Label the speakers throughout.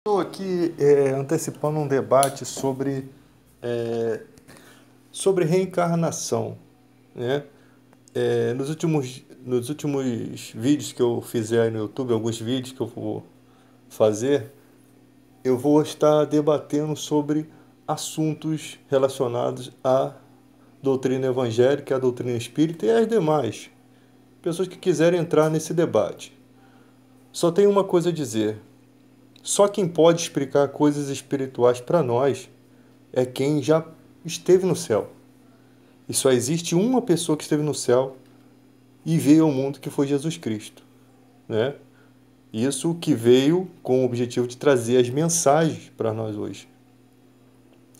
Speaker 1: Estou aqui antecipando um debate sobre reencarnação, né? Nos últimos vídeos que eu fizer aí no YouTube, alguns vídeos que eu vou fazer, eu vou estar debatendo sobre assuntos relacionados à doutrina evangélica, à doutrina espírita e às demais pessoas que quiserem entrar nesse debate. Só tenho uma coisa a dizer. Só quem pode explicar coisas espirituais para nós é quem já esteve no céu. E só existe uma pessoa que esteve no céu e veio ao mundo, que foi Jesus Cristo, né? Isso que veio com o objetivo de trazer as mensagens para nós hoje,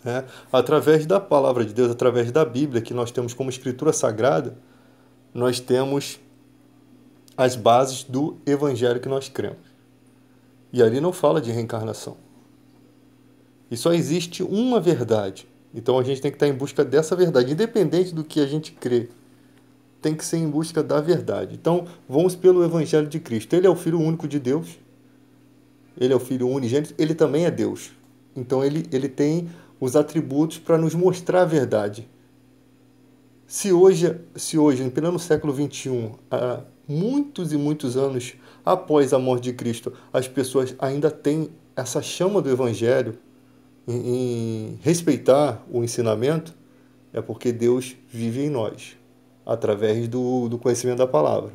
Speaker 1: né? Através da palavra de Deus, através da Bíblia, que nós temos como escritura sagrada, nós temos as bases do evangelho que nós cremos. E ali não fala de reencarnação. E só existe uma verdade. Então a gente tem que estar em busca dessa verdade, independente do que a gente crê. Tem que ser em busca da verdade. Então vamos pelo Evangelho de Cristo. Ele é o Filho único de Deus. Ele é o Filho unigênito. Ele também é Deus. Então ele tem os atributos para nos mostrar a verdade. Se hoje, em pleno século XXI, há muitos e muitos anos após a morte de Cristo, as pessoas ainda têm essa chama do Evangelho em respeitar o ensinamento, é porque Deus vive em nós, através do conhecimento da palavra,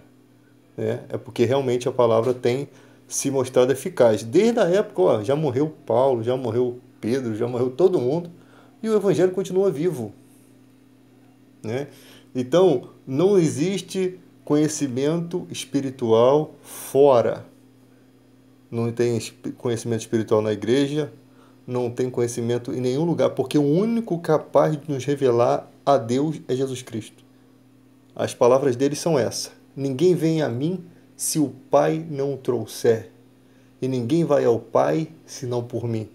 Speaker 1: né? É porque realmente a palavra tem se mostrado eficaz. Desde a época, já morreu Paulo, já morreu Pedro, já morreu todo mundo, e o Evangelho continua vivo, né? Então, não existe conhecimento espiritual fora. Não tem conhecimento espiritual na igreja, não tem conhecimento em nenhum lugar, porque o único capaz de nos revelar a Deus é Jesus Cristo. As palavras dele são essas: ninguém vem a mim se o Pai não o trouxer, e ninguém vai ao Pai senão por mim.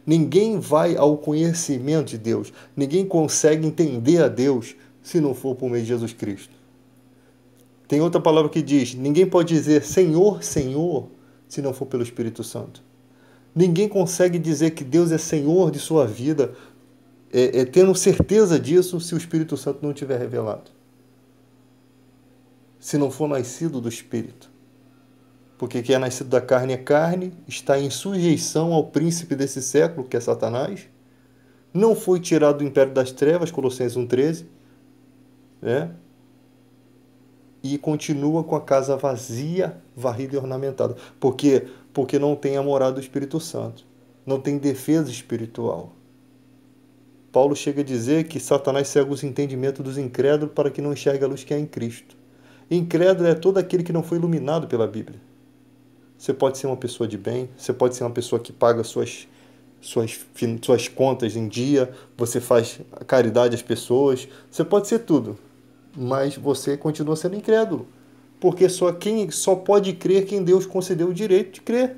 Speaker 1: Ninguém vai ao conhecimento de Deus, ninguém consegue entender a Deus se não for por meio de Jesus Cristo. Tem outra palavra que diz: ninguém pode dizer Senhor, Senhor, se não for pelo Espírito Santo. Ninguém consegue dizer que Deus é Senhor de sua vida, tendo certeza disso, se o Espírito Santo não tiver revelado. Se não for nascido do Espírito. Porque quem é nascido da carne é carne, está em sujeição ao príncipe desse século, que é Satanás. Não foi tirado do império das trevas, Colossenses 1,13, né? E continua com a casa vazia, varrida e ornamentada. Por quê? Porque não tem a morada do Espírito Santo. Não tem defesa espiritual. Paulo chega a dizer que Satanás cega os entendimentos dos incrédulos para que não enxergue a luz que há em Cristo. Incrédulo é todo aquele que não foi iluminado pela Bíblia. Você pode ser uma pessoa de bem, você pode ser uma pessoa que paga suas contas em dia, você faz caridade às pessoas, você pode ser tudo, mas você continua sendo incrédulo, porque só pode crer quem Deus concedeu o direito de crer.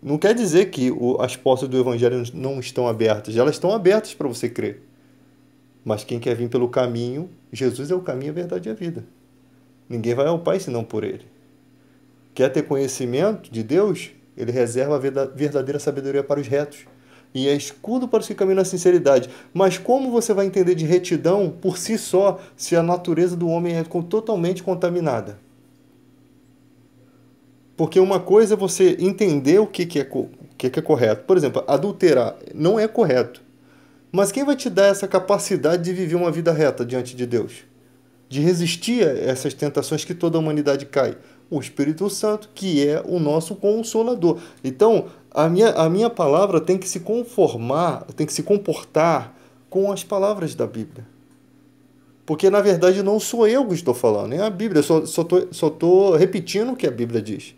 Speaker 1: Não quer dizer que as portas do Evangelho não estão abertas, elas estão abertas para você crer. Mas quem quer vir pelo caminho, Jesus é o caminho, a verdade e a vida. Ninguém vai ao Pai senão por Ele. Quer ter conhecimento de Deus? Ele reserva a verdadeira sabedoria para os retos. E é escudo para os que caminham na sinceridade. Mas como você vai entender de retidão por si só, se a natureza do homem é totalmente contaminada? Porque uma coisa é você entender o que é correto. Por exemplo, adulterar não é correto. Mas quem vai te dar essa capacidade de viver uma vida reta diante de Deus? De resistir a essas tentações que toda a humanidade cai? O Espírito Santo, que é o nosso Consolador. Então, a minha palavra tem que se conformar, tem que se comportar com as palavras da Bíblia. Porque, na verdade, não sou eu que estou falando, é a Bíblia. Eu só estou repetindo o que a Bíblia diz.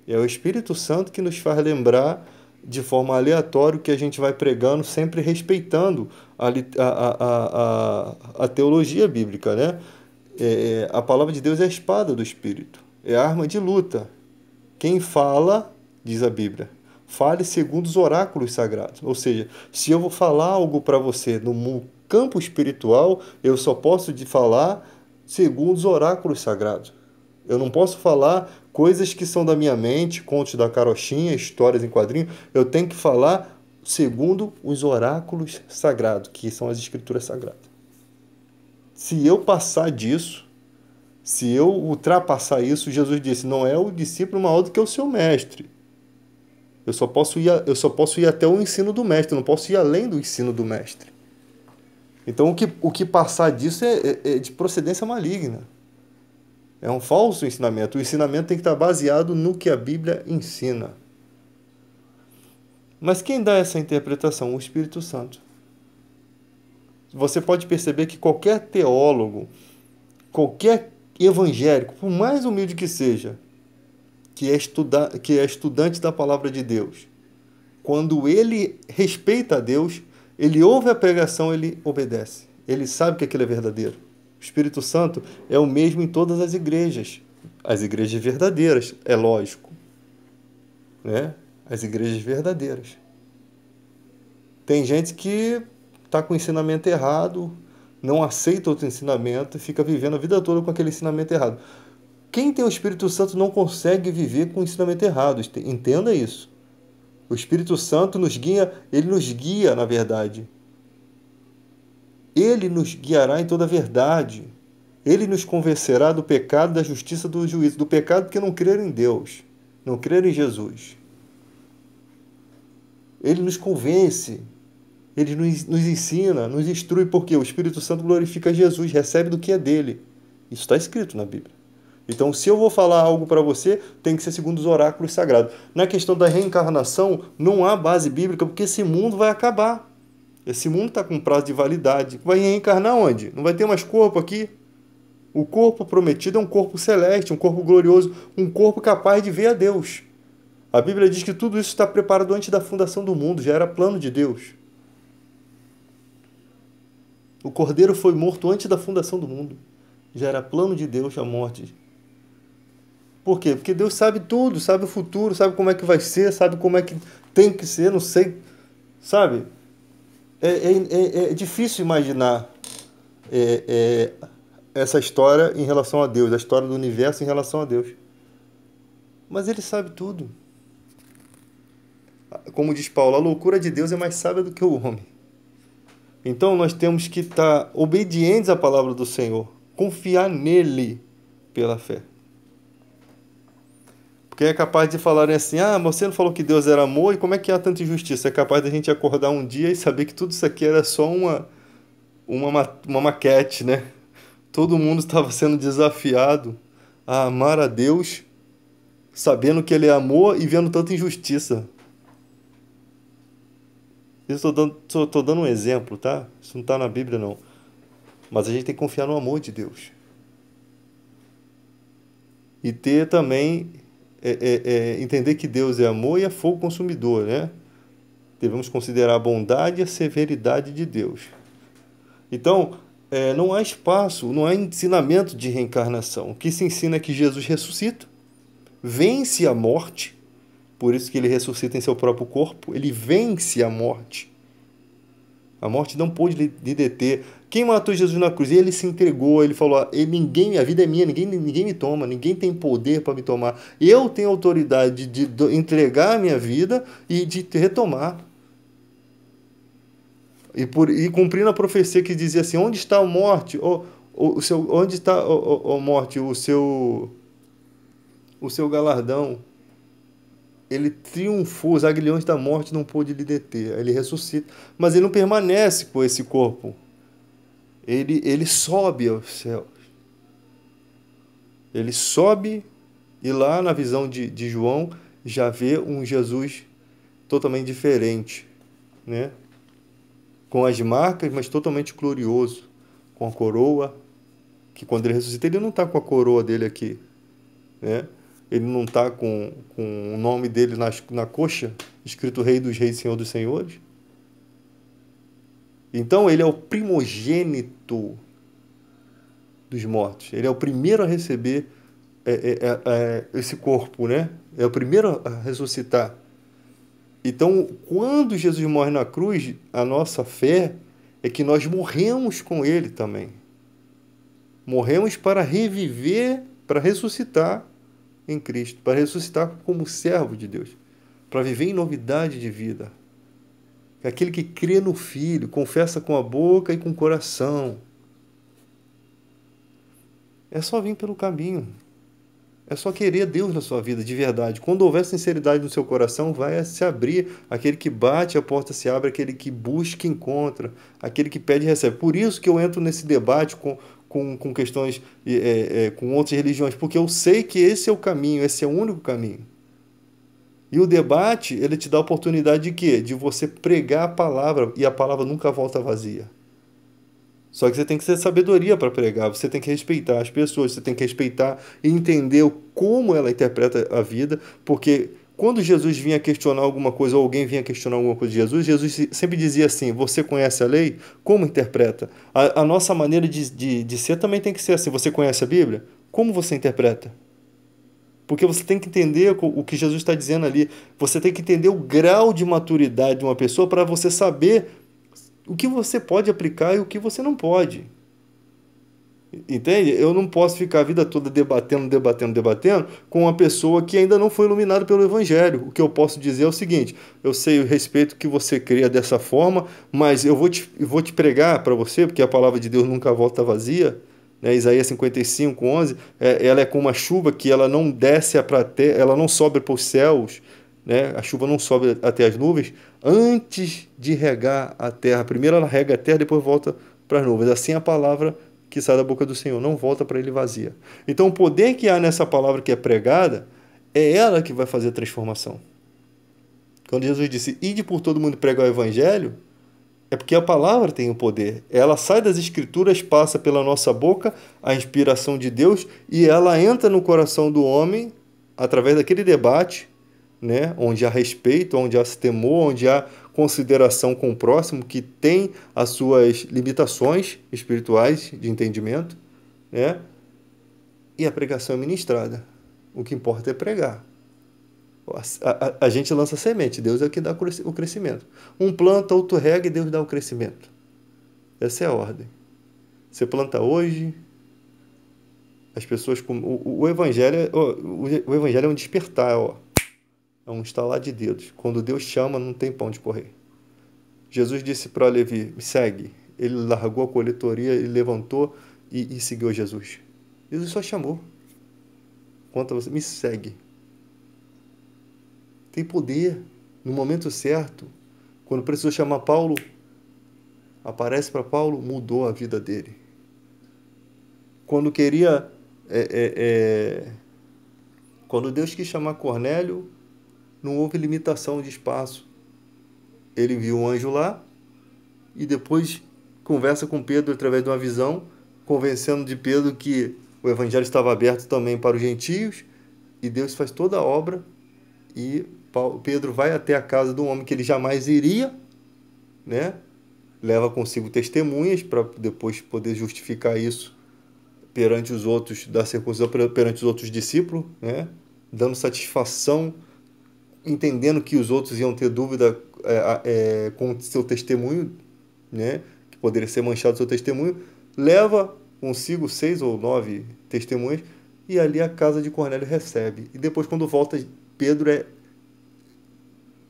Speaker 1: É o Espírito Santo que nos faz lembrar de forma aleatória o que a gente vai pregando, sempre respeitando a teologia bíblica, né? A palavra de Deus é a espada do Espírito, é a arma de luta. Quem fala, diz a Bíblia, fale segundo os oráculos sagrados. Ou seja, se eu vou falar algo para você no campo espiritual, eu só posso falar segundo os oráculos sagrados. Eu não posso falar Coisas que são da minha mente, contos da carochinha, histórias em quadrinhos, eu tenho que falar segundo os oráculos sagrados, que são as escrituras sagradas. Se eu passar disso, se eu ultrapassar isso, Jesus disse, não é o discípulo maior do que o seu mestre. Eu só posso ir até o ensino do mestre, eu não posso ir além do ensino do mestre. Então, o que passar disso é de procedência maligna. É um falso ensinamento. O ensinamento tem que estar baseado no que a Bíblia ensina. Mas quem dá essa interpretação? O Espírito Santo. Você pode perceber que qualquer teólogo, qualquer evangélico, por mais humilde que seja, que é estudante da palavra de Deus, quando ele respeita a Deus, ele ouve a pregação, ele obedece. Ele sabe que aquilo é verdadeiro. O Espírito Santo é o mesmo em todas as igrejas. As igrejas verdadeiras, é lógico. Né? As igrejas verdadeiras. Tem gente que está com o ensinamento errado, não aceita outro ensinamento e fica vivendo a vida toda com aquele ensinamento errado. Quem tem o Espírito Santo não consegue viver com o ensinamento errado. Entenda isso. O Espírito Santo nos guia, ele nos guia, na verdade. Ele nos guiará em toda a verdade. Ele nos convencerá do pecado, da justiça, do juízo. Do pecado porque não crer em Deus, não crer em Jesus. Ele nos convence, ele nos ensina, nos instrui, porque o Espírito Santo glorifica Jesus, recebe do que é dele. Isso está escrito na Bíblia. Então, se eu vou falar algo para você, tem que ser segundo os oráculos sagrados. Na questão da reencarnação, não há base bíblica, porque esse mundo vai acabar. Esse mundo está com prazo de validade. Vai reencarnar onde? Não vai ter mais corpo aqui? O corpo prometido é um corpo celeste, um corpo glorioso, um corpo capaz de ver a Deus. A Bíblia diz que tudo isso está preparado antes da fundação do mundo, já era plano de Deus. O Cordeiro foi morto antes da fundação do mundo. Já era plano de Deus a morte. Por quê? Porque Deus sabe tudo, sabe o futuro, sabe como é que vai ser, sabe como é que tem que ser, não sei, sabe? É difícil imaginar essa história em relação a Deus, a história do universo em relação a Deus. Mas Ele sabe tudo. Como diz Paulo, a loucura de Deus é mais sábia do que o homem. Então nós temos que estar obedientes à palavra do Senhor, confiar nele pela fé. Porque é capaz de falarem assim, mas você não falou que Deus era amor, e como é que há tanta injustiça? É capaz de a gente acordar um dia e saber que tudo isso aqui era só uma maquete, né? Todo mundo estava sendo desafiado a amar a Deus, sabendo que Ele é amor e vendo tanta injustiça. Isso estou dando um exemplo, tá? Isso não está na Bíblia, não. Mas a gente tem que confiar no amor de Deus. E ter também... entender que Deus é amor e é fogo consumidor, né? Devemos considerar a bondade e a severidade de Deus. Então, não há espaço, não há ensinamento de reencarnação. O que se ensina é que Jesus ressuscita, vence a morte, por isso que ele ressuscita em seu próprio corpo, ele vence a morte. A morte não pôde lhe deter. Quem matou Jesus na cruz? Ele se entregou, ele falou, a vida é minha, ninguém me toma, ninguém tem poder para me tomar. Eu tenho autoridade de entregar a minha vida e de retomar. E cumprindo a profecia que dizia assim, onde está a morte? Onde está, a morte, o seu galardão? Ele triunfou, os aguilhões da morte não pôde lhe deter. Ele ressuscita, mas ele não permanece com esse corpo. Ele sobe aos céus. Ele sobe e lá na visão de João já vê um Jesus totalmente diferente, né? Com as marcas, mas totalmente glorioso, com a coroa, que quando ele ressuscita ele não está com a coroa dele aqui, né? Ele não está com o nome dele na coxa, escrito Rei dos Reis, Senhor dos Senhores. Então, ele é o primogênito dos mortos. Ele é o primeiro a receber esse corpo, né? É o primeiro a ressuscitar. Então, quando Jesus morre na cruz, a nossa fé é que nós morremos com ele também. Morremos para reviver, para ressuscitar em Cristo, para ressuscitar como servo de Deus, para viver em novidade de vida. Aquele que crê no Filho, confessa com a boca e com o coração. É só vir pelo caminho. É só querer Deus na sua vida, de verdade. Quando houver sinceridade no seu coração, vai se abrir. Aquele que bate, a porta se abre. Aquele que busca, encontra. Aquele que pede, recebe. Por isso que eu entro nesse debate com questões, com outras religiões. Porque eu sei que esse é o caminho, esse é o único caminho. E o debate, ele te dá a oportunidade de quê? De você pregar a palavra. E a palavra nunca volta vazia. Só que você tem que ter sabedoria para pregar, você tem que respeitar as pessoas, você tem que respeitar e entender como ela interpreta a vida, porque quando Jesus vinha questionar alguma coisa, ou alguém vinha questionar alguma coisa de Jesus, Jesus sempre dizia assim: você conhece a lei? Como interpreta? A nossa maneira de ser também tem que ser assim: você conhece a Bíblia? Como você interpreta? Porque você tem que entender o que Jesus está dizendo ali, você tem que entender o grau de maturidade de uma pessoa para você saber o que você pode aplicar e o que você não pode. Entende? Eu não posso ficar a vida toda debatendo com uma pessoa que ainda não foi iluminada pelo Evangelho. O que eu posso dizer é o seguinte: eu sei o respeito que você cria dessa forma, mas eu vou te pregar para você, porque a palavra de Deus nunca volta vazia. Né? Isaías 55:11, ela é como uma chuva que ela não desce para terra, ela não sobe para os céus, né? A chuva não sobe até as nuvens antes de regar a terra. Primeiro ela rega a terra, depois volta para as nuvens. Assim a palavra que sai da boca do Senhor não volta para ele vazia. Então o poder que há nessa palavra que é pregada é ela que vai fazer a transformação. Quando Jesus disse: ide por todo mundo e pregar o evangelho, é porque a palavra tem o poder. Ela sai das escrituras, passa pela nossa boca, a inspiração de Deus, e ela entra no coração do homem através daquele debate, né? Onde há respeito, onde há temor, onde há consideração com o próximo, que tem as suas limitações espirituais de entendimento, né? E a pregação é ministrada. O que importa é pregar. A gente lança semente, Deus é o que dá o crescimento. Um planta, outro rega e Deus dá o crescimento. Essa é a ordem. Você planta hoje, as pessoas... O evangelho é um despertar, ó. É um estalar de dedos. Quando Deus chama, não tem pão de correr. Jesus disse para Levi: me segue. Ele largou a coletoria, ele levantou e seguiu Jesus. Jesus só chamou. Quanto a você, me segue. Tem poder. No momento certo, quando precisou chamar Paulo, aparece para Paulo, mudou a vida dele. Quando queria... Quando Deus quis chamar Cornélio, não houve limitação de espaço. Ele viu um anjo lá e depois conversa com Pedro através de uma visão, convencendo de Pedro que o evangelho estava aberto também para os gentios, e Deus faz toda a obra, e Pedro vai até a casa do homem que ele jamais iria, né? Leva consigo testemunhas para depois poder justificar isso perante os outros, da circuncisão perante os outros discípulos, né? Dando satisfação, entendendo que os outros iam ter dúvida com o seu testemunho, né? Que poderia ser manchado o seu testemunho, leva consigo 6 ou 9 testemunhas, e ali a casa de Cornélio recebe. E depois, quando volta, Pedro é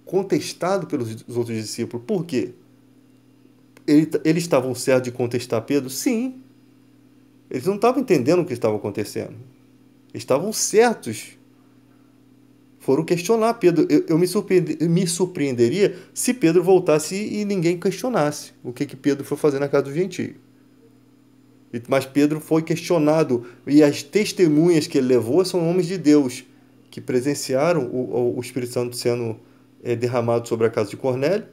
Speaker 1: contestado pelos outros discípulos. Por quê? Eles estavam certos de contestar Pedro? Sim. Eles não estavam entendendo o que estava acontecendo. Eles estavam certos. Foram questionar Pedro. Eu me surpreenderia se Pedro voltasse e ninguém questionasse o que Pedro foi fazer na casa do gentio. Mas Pedro foi questionado, e as testemunhas que ele levou são homens de Deus, que presenciaram o Espírito Santo sendo derramado sobre a casa de Cornélio,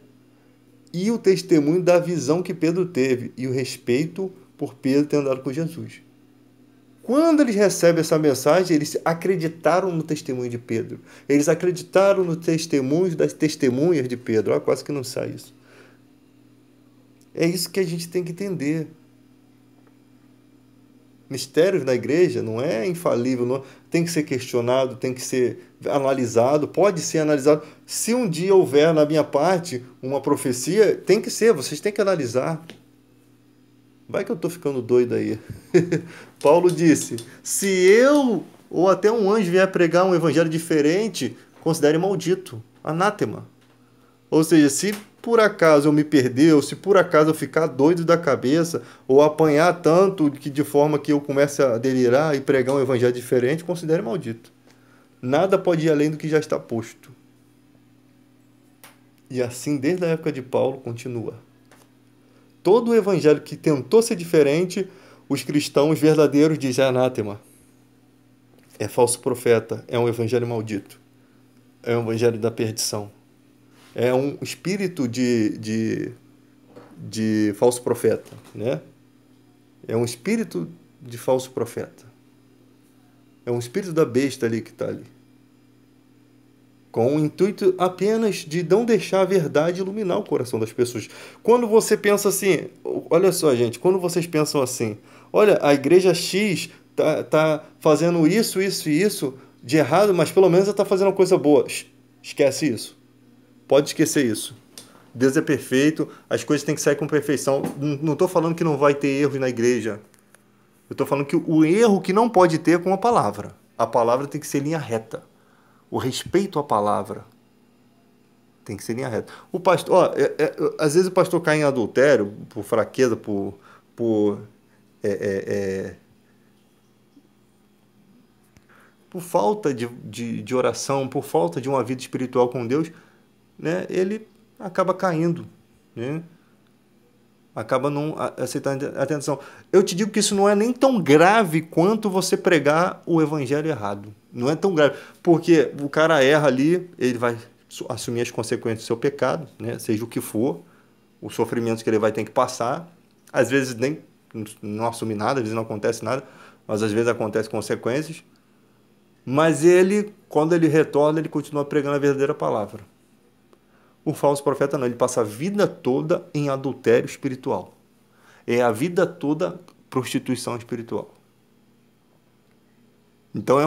Speaker 1: e o testemunho da visão que Pedro teve, e o respeito por Pedro ter andado com Jesus. Quando eles recebem essa mensagem, eles acreditaram no testemunho de Pedro. Eles acreditaram no testemunho das testemunhas de Pedro. Olha, quase que não sai isso. É isso que a gente tem que entender. Mistérios na igreja não é infalível, não, tem que ser questionado, tem que ser analisado, pode ser analisado. Se um dia houver na minha parte uma profecia, tem que ser, vocês têm que analisar. Vai que eu estou ficando doido aí. Paulo disse: se eu ou até um anjo vier pregar um evangelho diferente, considere maldito, anátema. Ou seja, se por acaso eu me perder, ou se por acaso eu ficar doido da cabeça, ou apanhar tanto que de forma que eu comece a delirar e pregar um evangelho diferente, considere maldito. Nada pode ir além do que já está posto. E assim, desde a época de Paulo, continua. Todo o evangelho que tentou ser diferente, os cristãos verdadeiros dizem anátema. É falso profeta, é um evangelho maldito. É um evangelho da perdição. É um espírito de falso profeta, né? É um espírito de falso profeta. É um espírito da besta ali que está ali. Com o intuito apenas de não deixar a verdade iluminar o coração das pessoas. Quando você pensa assim, olha só, gente, quando vocês pensam assim, olha, a igreja X tá fazendo isso, isso e isso de errado, mas pelo menos ela está fazendo uma coisa boa. Esquece isso. Pode esquecer isso. Deus é perfeito, as coisas têm que sair com perfeição. Não estou falando que não vai ter erros na igreja. Eu estou falando que o erro que não pode ter é com a palavra. A palavra tem que ser linha reta. O respeito à palavra tem que ser linha reta. O pastor, às vezes o pastor cai em adultério por fraqueza, por falta de oração, por falta de uma vida espiritual com Deus, né? Ele acaba caindo, né? Acaba não aceitando atenção. Eu te digo que isso não é nem tão grave quanto você pregar o evangelho errado. Não é tão grave, porque o cara erra ali, ele vai assumir as consequências do seu pecado, né? Seja o que for, os sofrimentos que ele vai ter que passar. Às vezes nem não assume nada, às vezes não acontece nada, mas às vezes acontecem consequências. Mas ele, quando ele retorna, ele continua pregando a verdadeira palavra. O falso profeta não, ele passa a vida toda em adultério espiritual. É a vida toda prostituição espiritual. Então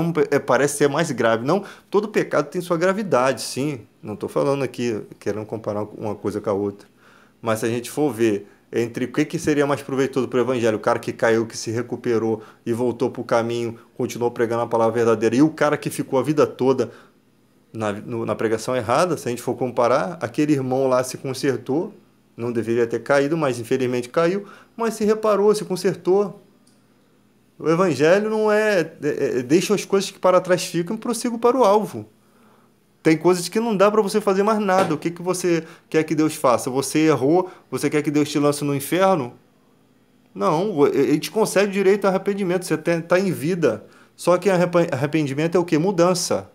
Speaker 1: parece ser mais grave. Não, todo pecado tem sua gravidade, sim. Não estou falando aqui, querendo comparar uma coisa com a outra. Mas se a gente for ver entre o que seria mais proveitoso para o evangelho, o cara que caiu, que se recuperou e voltou para o caminho, continuou pregando a palavra verdadeira, e o cara que ficou a vida toda na pregação errada, se a gente for comparar, aquele irmão lá se consertou, não deveria ter caído, mas infelizmente caiu, mas se reparou, se consertou. O evangelho não deixa as coisas que para trás ficam e prossigo para o alvo. Tem coisas que não dá para você fazer mais nada. O que você quer que Deus faça? Você errou, você quer que Deus te lance no inferno? Não, ele te concede o direito ao arrependimento, você está em vida. Só que arrependimento é o quê? Mudança.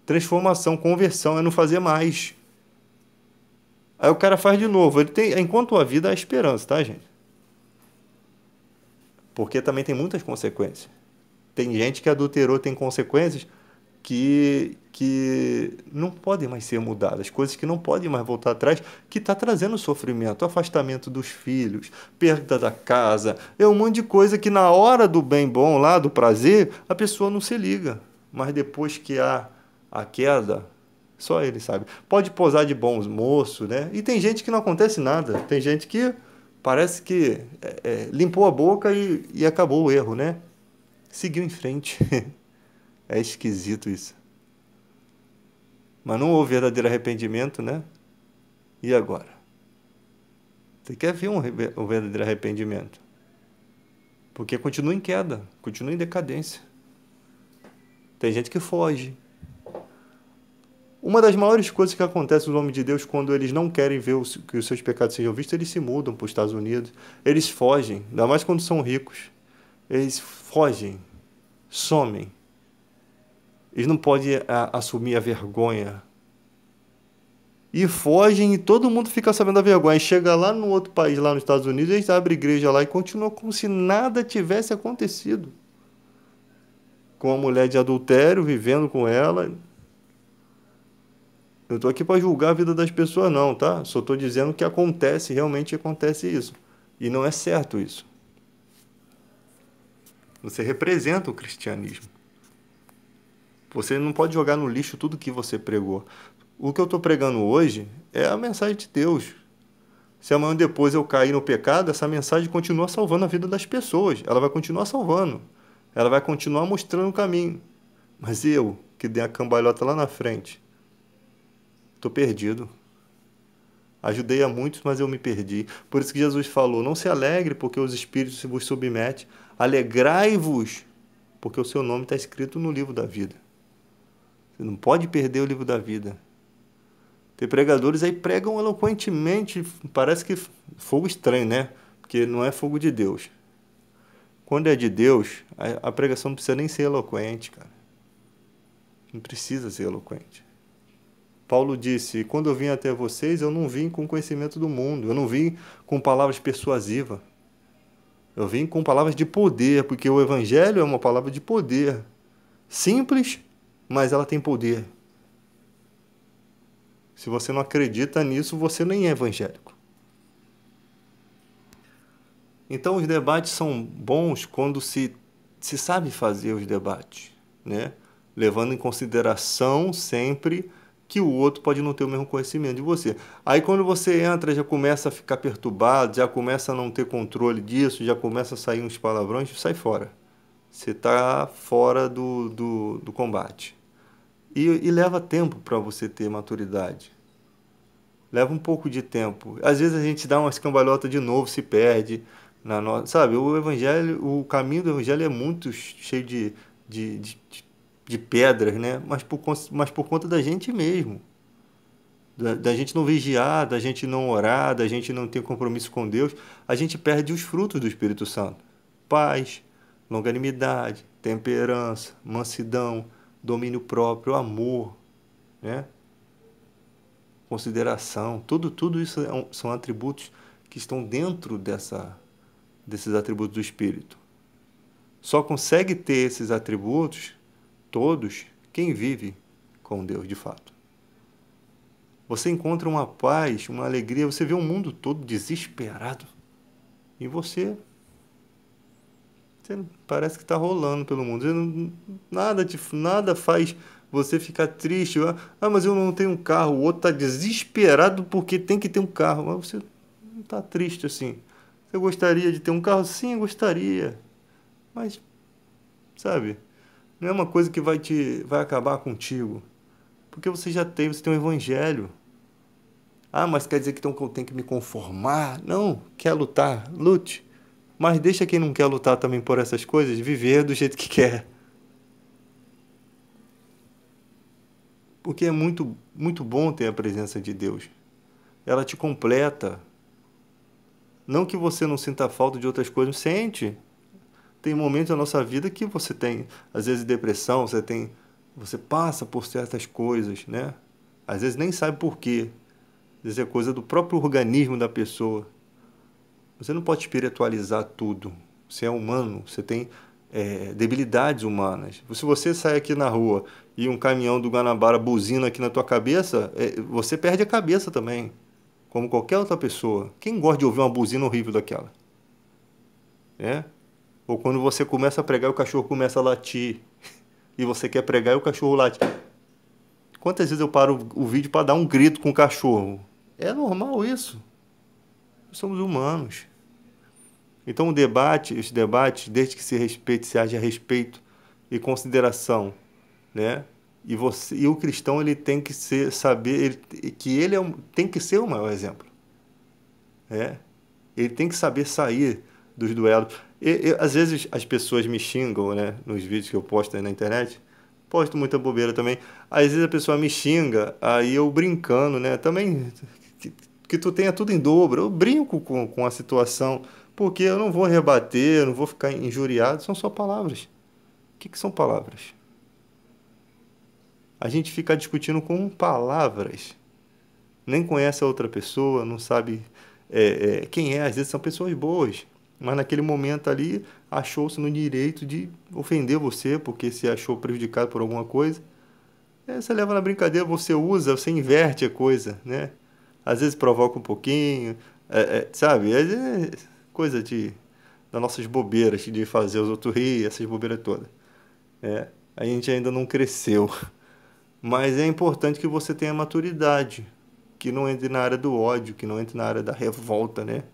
Speaker 1: Transformação, conversão, é não fazer mais. Aí o cara faz de novo. Enquanto a vida, há esperança, tá, gente? Porque também tem muitas consequências. Tem gente que adulterou, tem consequências que não podem mais ser mudadas, coisas que não podem mais voltar atrás, que está trazendo sofrimento, afastamento dos filhos, perda da casa, é um monte de coisa que na hora do bem bom, lá do prazer, a pessoa não se liga. Mas depois que há a queda, só ele sabe. Pode posar de bom moço, né? E tem gente que não acontece nada. Tem gente que parece que limpou a boca e acabou o erro, né? Seguiu em frente. É esquisito isso. Mas não houve verdadeiro arrependimento, né? E agora? Você quer ver um verdadeiro arrependimento? Porque continua em queda, continua em decadência. Tem gente que foge. Uma das maiores coisas que acontece nos homens de Deus quando eles não querem ver que os seus pecados sejam vistos, eles se mudam para os Estados Unidos. Eles fogem, ainda mais quando são ricos. Eles fogem, somem. Eles não podem assumir a vergonha. E fogem e todo mundo fica sabendo da vergonha. E chega lá no outro país, lá nos Estados Unidos, eles abrem igreja lá e continuam como se nada tivesse acontecido. Com a mulher de adultério, vivendo com ela. Eu estou aqui para julgar a vida das pessoas, não, tá? Só estou dizendo que acontece, realmente acontece isso. E não é certo isso. Você representa o cristianismo. Você não pode jogar no lixo tudo que você pregou. O que eu estou pregando hoje é a mensagem de Deus. Se amanhã depois eu cair no pecado, essa mensagem continua salvando a vida das pessoas. Ela vai continuar salvando. Ela vai continuar mostrando o caminho. Mas eu, que dei a cambalhota lá na frente, estou perdido. Ajudei a muitos, mas eu me perdi. Por isso que Jesus falou: não se alegre, porque os espíritos se vos submetem. Alegrai-vos, porque o seu nome está escrito no livro da vida. Você não pode perder o livro da vida. Tem pregadores aí que pregam eloquentemente, parece que fogo estranho, né? Porque não é fogo de Deus. Quando é de Deus, a pregação não precisa nem ser eloquente, cara. Não precisa ser eloquente. Paulo disse: quando eu vim até vocês, eu não vim com conhecimento do mundo, eu não vim com palavras persuasivas. Eu vim com palavras de poder, porque o evangelho é uma palavra de poder. Simples, mas ela tem poder. Se você não acredita nisso, você nem é evangélico. Então, os debates são bons quando se sabe fazer os debates, né? Levando em consideração sempre que o outro pode não ter o mesmo conhecimento de você. Aí, quando você entra, já começa a ficar perturbado, já começa a não ter controle disso, já começa a sair uns palavrões, sai fora. Você está fora do combate. E leva tempo para você ter maturidade. Leva um pouco de tempo. Às vezes a gente dá uma escambalhota de novo, se perde. Sabe, o evangelho, o caminho do evangelho é muito cheio de, de, de pedras, né? Mas por conta da gente mesmo. Da gente não vigiar, da gente não orar, da gente não ter compromisso com Deus, a gente perde os frutos do Espírito Santo. Paz, longanimidade, temperança, mansidão, domínio próprio, amor, né? Consideração, tudo isso são atributos que estão dentro desses atributos do Espírito. Só consegue ter esses atributos todos quem vive com Deus de fato. Você encontra uma paz, uma alegria, você vê o mundo todo desesperado e você parece que está rolando pelo mundo. Nada faz você ficar triste. Mas eu não tenho um carro. O outro está desesperado porque tem que ter um carro. Mas você não está triste assim. Você gostaria de ter um carro? Sim, gostaria. Mas, sabe, não é uma coisa que vai acabar contigo. Porque você tem um evangelho. Mas quer dizer que então eu tenho que me conformar? Não, quer lutar? Lute. Mas deixa quem não quer lutar também por essas coisas viver do jeito que quer. Porque é muito, muito bom ter a presença de Deus. Ela te completa. Não que você não sinta falta de outras coisas, sente. Tem momentos na nossa vida que você tem, às vezes, depressão, você passa por certas coisas, né? Às vezes nem sabe por quê. Às vezes é coisa do próprio organismo da pessoa. Você não pode espiritualizar tudo. Você é humano, você tem debilidades humanas. Se você sai aqui na rua e um caminhão do Guanabara buzina aqui na tua cabeça, você perde a cabeça também, como qualquer outra pessoa. Quem gosta de ouvir uma buzina horrível daquela? Ou quando você começa a pregar e o cachorro começa a latir, e você quer pregar e o cachorro late. Quantas vezes eu paro o vídeo para dar um grito com o cachorro? É normal isso. Somos humanos. Então os debates, desde que se respeite, se haja respeito e consideração, né? E o cristão ele tem que tem que ser o maior exemplo, Ele tem que saber sair dos duelos. Às vezes as pessoas me xingam, né? Nos vídeos que eu posto aí na internet, posto muita bobeira também. Às vezes a pessoa me xinga, aí eu brincando, né? Também que tu tenha tudo em dobro. Eu brinco com a situação. Porque eu não vou rebater, eu não vou ficar injuriado, são só palavras. O que são palavras? A gente fica discutindo com palavras. Nem conhece a outra pessoa, não sabe quem é. Às vezes são pessoas boas, mas naquele momento ali achou-se no direito de ofender você, porque se achou prejudicado por alguma coisa. Você leva na brincadeira, você usa, você inverte a coisa, né? Às vezes provoca um pouquinho, sabe? Às vezes coisa das nossas bobeiras, de fazer os outros rir, essas bobeiras todas. A gente ainda não cresceu. Mas é importante que você tenha maturidade, que não entre na área do ódio, que não entre na área da revolta, né?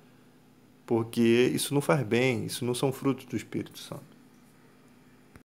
Speaker 1: Porque isso não faz bem, isso não são frutos do Espírito Santo.